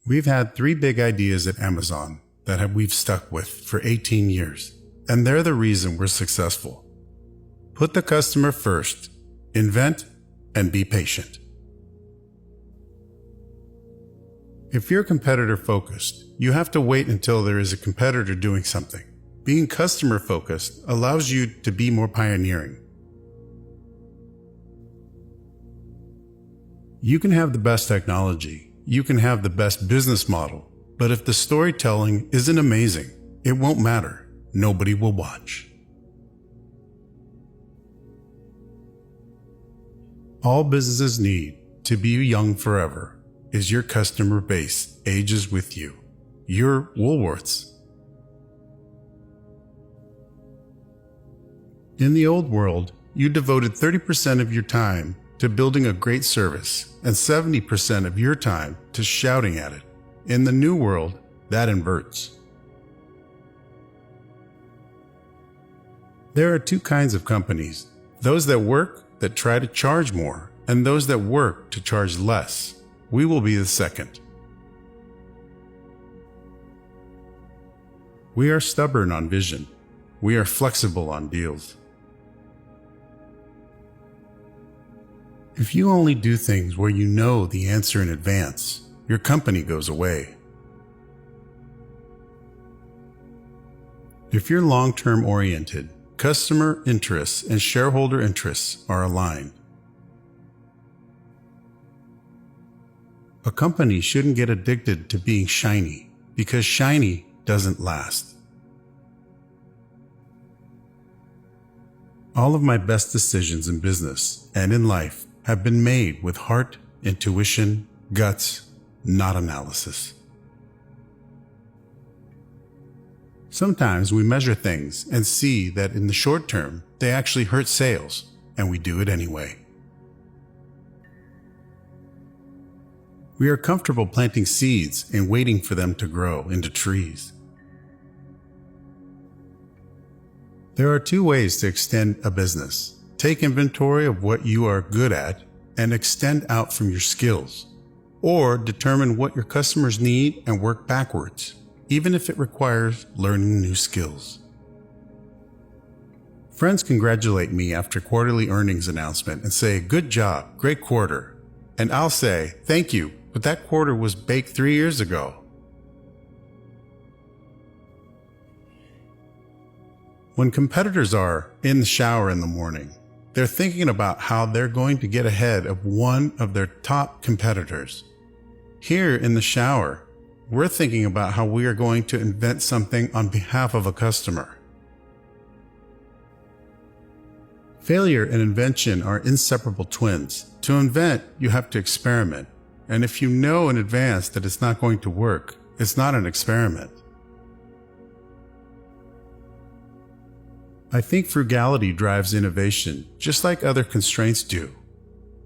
We've had 3 big ideas at Amazon that we've stuck with for 18 years, and they're the reason we're successful. Put the customer first, invent, and be patient. If you're competitor-focused, you have to wait until there is a competitor doing something. Being customer-focused allows you to be more pioneering. You can have the best technology, you can have the best business model, but if the storytelling isn't amazing, it won't matter. Nobody will watch. All businesses need to be young forever is your customer base ages with you. Your Woolworths. In the old world, you devoted 30% of your time to building a great service and 70% of your time to shouting at it. In the new world, that inverts. There are 2 kinds of companies, those that work that try to charge more and those that work to charge less. We will be the second. We are stubborn on vision. We are flexible on deals. If you only do things where you know the answer in advance, your company goes away. If you're long-term oriented, customer interests and shareholder interests are aligned. A company shouldn't get addicted to being shiny, because shiny doesn't last. All of my best decisions in business and in life have been made with heart, intuition, guts, not analysis. Sometimes we measure things and see that in the short term, they actually hurt sales, and we do it anyway. We are comfortable planting seeds and waiting for them to grow into trees. There are 2 ways to extend a business. Take inventory of what you are good at and extend out from your skills, or determine what your customers need and work backwards, even if it requires learning new skills. Friends congratulate me after quarterly earnings announcement and say, "Good job, great quarter." And I'll say, "Thank you, but that quarter was baked 3 years ago." When competitors are in the shower in the morning, they're thinking about how they're going to get ahead of one of their top competitors. Here in the shower, we're thinking about how we are going to invent something on behalf of a customer. Failure and invention are inseparable twins. To invent, you have to experiment. And if you know in advance that it's not going to work, it's not an experiment. I think frugality drives innovation, just like other constraints do.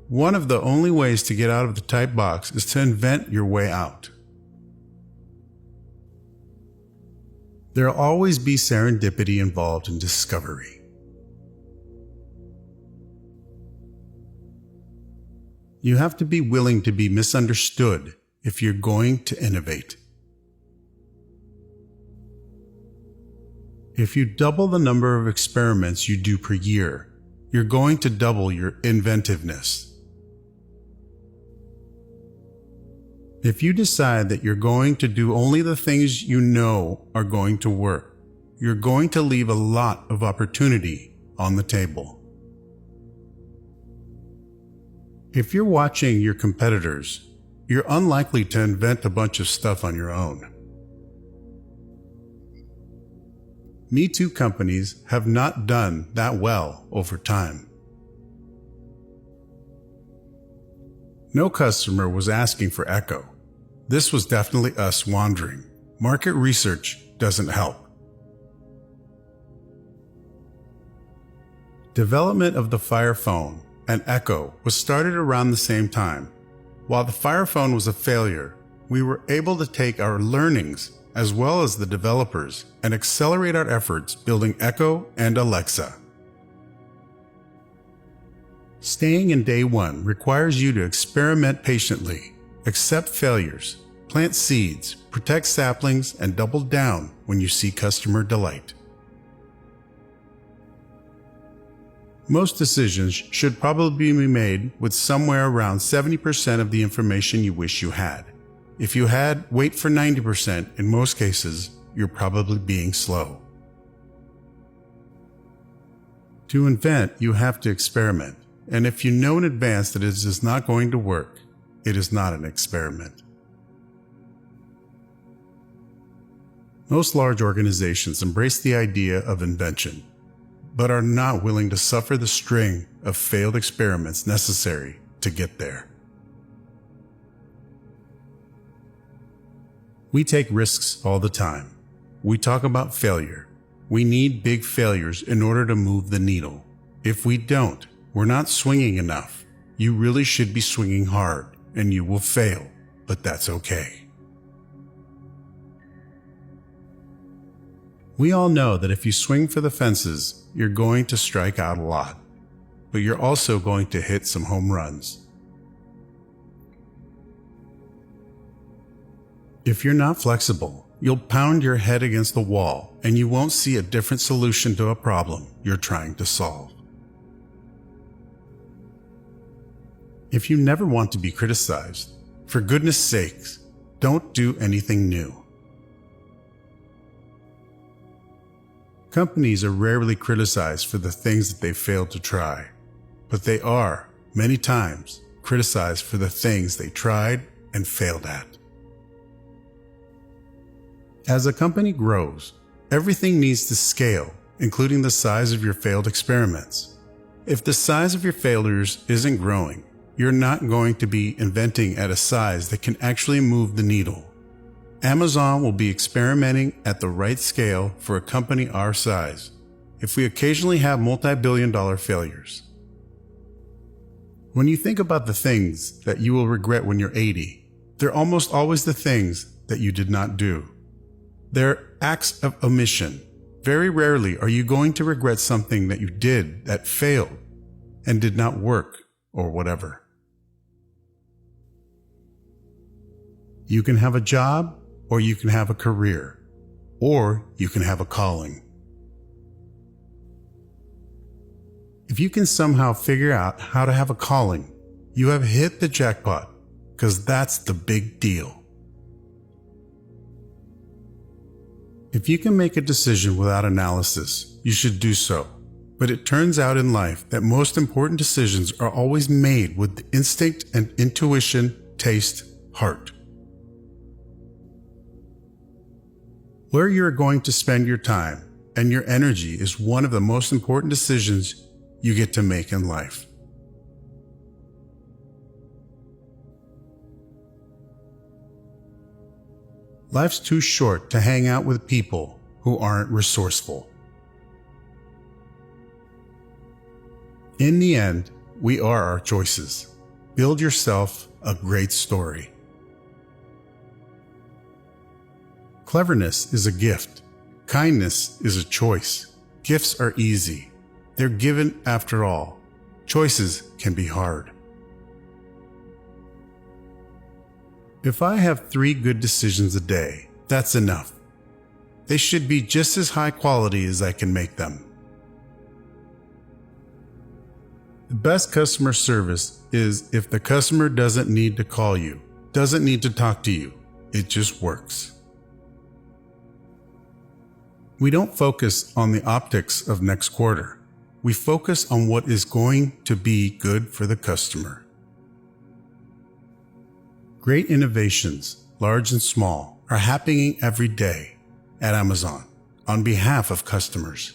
One of the only ways to get out of the tight box is to invent your way out. There'll always be serendipity involved in discovery. You have to be willing to be misunderstood if you're going to innovate. If you double the number of experiments you do per year, you're going to double your inventiveness. If you decide that you're going to do only the things you know are going to work, you're going to leave a lot of opportunity on the table. If you're watching your competitors, you're unlikely to invent a bunch of stuff on your own. Me Too companies have not done that well over time. No customer was asking for Echo. This was definitely us wandering. Market research doesn't help. Development of the Fire Phone and Echo was started around the same time. While the Fire Phone was a failure, we were able to take our learnings as well as the developers and accelerate our efforts building Echo and Alexa. Staying in day one requires you to experiment patiently, accept failures, Plant seeds, protect saplings, and double down when you see customer delight. Most decisions should probably be made with somewhere around 70% of the information you wish you had. If you had, wait for 90%. In most cases, you're probably being slow. To invent, you have to experiment. And if you know in advance that it is not going to work, it is not an experiment. Most large organizations embrace the idea of invention, but are not willing to suffer the string of failed experiments necessary to get there. We take risks all the time. We talk about failure. We need big failures in order to move the needle. If we don't, we're not swinging enough. You really should be swinging hard, and you will fail, but that's okay. We all know that if you swing for the fences, you're going to strike out a lot, but you're also going to hit some home runs. If you're not flexible, you'll pound your head against the wall and you won't see a different solution to a problem you're trying to solve. If you never want to be criticized, for goodness sakes, don't do anything new. Companies are rarely criticized for the things that they failed to try, but they are, many times, criticized for the things they tried and failed at. As a company grows, everything needs to scale, including the size of your failed experiments. If the size of your failures isn't growing, you're not going to be inventing at a size that can actually move the needle. Amazon will be experimenting at the right scale for a company our size if we occasionally have multi-billion-dollar failures. When you think about the things that you will regret when you're 80, they're almost always the things that you did not do. They're acts of omission. Very rarely are you going to regret something that you did that failed and did not work or whatever. You can have a job, or you can have a career, or you can have a calling. If you can somehow figure out how to have a calling, you have hit the jackpot, because that's the big deal. If you can make a decision without analysis, you should do so. But it turns out in life that most important decisions are always made with instinct and intuition, taste, heart. Where you're going to spend your time and your energy is one of the most important decisions you get to make in life. Life's too short to hang out with people who aren't resourceful. In the end, we are our choices. Build yourself a great story. Cleverness is a gift. Kindness is a choice. Gifts are easy. They're given after all. Choices can be hard. If I have 3 good decisions a day, that's enough. They should be just as high quality as I can make them. The best customer service is if the customer doesn't need to call you, doesn't need to talk to you. It just works. We don't focus on the optics of next quarter. We focus on what is going to be good for the customer. Great innovations, large and small, are happening every day at Amazon on behalf of customers.